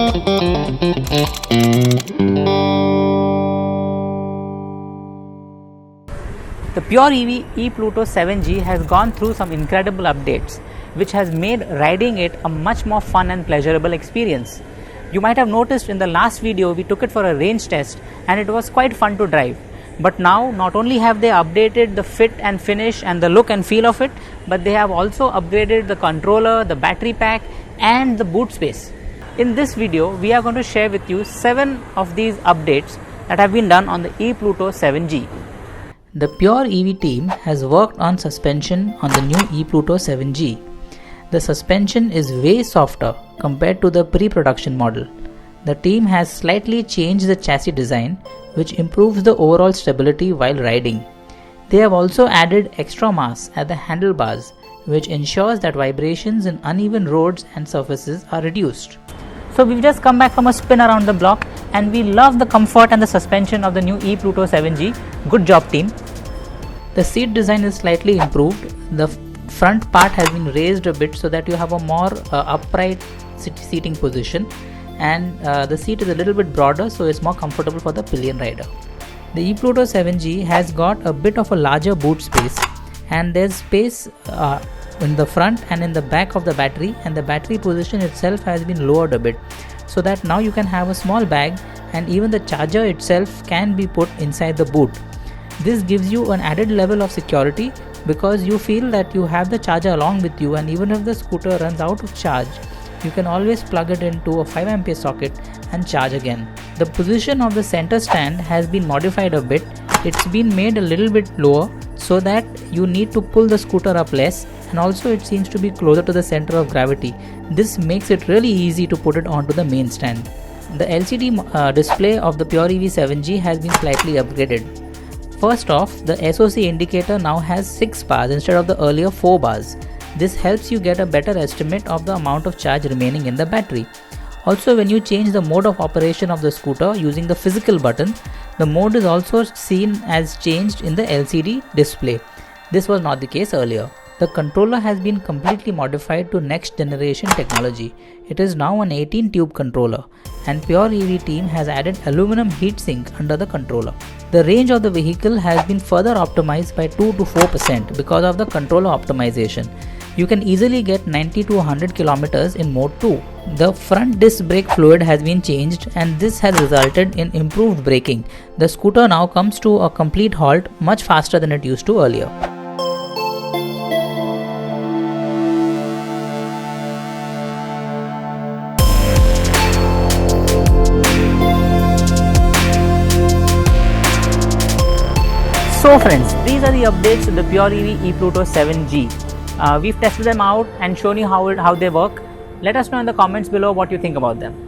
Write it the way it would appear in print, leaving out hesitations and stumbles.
The Pure EV ePluto 7G has gone through some incredible updates, which has made riding it a much more fun and pleasurable experience. You might have noticed in the last video we took it for a range test and it was quite fun to drive. But now not only have they updated the fit and finish and the look and feel of it, but they have also upgraded the controller, the battery pack and the boot space. In this video we are going to share with you 7 of these updates that have been done on the ePluto 7G. The Pure EV team has worked on suspension on the new ePluto 7G. The suspension is way softer compared to the pre-production model. The team has slightly changed the chassis design, which improves the overall stability while riding. They have also added extra mass at the handlebars, which ensures that vibrations in uneven roads and surfaces are reduced. So we've just come back from a spin around the block and we love the comfort and the suspension of the new ePluto 7G. Good job team. The seat design is slightly improved. The front part has been raised a bit so that you have a more upright seating position, and the seat is a little bit broader, so it's more comfortable for the pillion rider. The ePluto 7G has got a bit of a larger boot space, and there's space in the front and in the back of the battery, and the battery position itself has been lowered a bit so that now you can have a small bag and even the charger itself can be put inside the boot. This gives you an added level of security because you feel that you have the charger along with you, and even if the scooter runs out of charge, you can always plug it into a 5A socket and charge again. The position of the center stand has been modified a bit. It's been made a little bit lower so that you need to pull the scooter up less, and also it seems to be closer to the center of gravity. This makes it really easy to put it onto the main stand. The LCD display of the Pure EV 7G has been slightly upgraded. First off, the SOC indicator now has 6 bars instead of the earlier 4 bars. This helps you get a better estimate of the amount of charge remaining in the battery. Also, when you change the mode of operation of the scooter using the physical button, the mode is also seen as changed in the LCD display. This was not the case earlier. The controller has been completely modified to next generation technology. It is now an 18 tube controller, and Pure EV team has added aluminum heatsink under the controller. The range of the vehicle has been further optimized by 2 to 4% because of the controller optimization. You can easily get 90 to 100 km in mode 2. The front disc brake fluid has been changed, and this has resulted in improved braking. The scooter now comes to a complete halt much faster than it used to earlier. So friends, these are the updates to the Pure EV ePluto 7G. We've tested them out and shown you how they work. Let us know in the comments below what you think about them.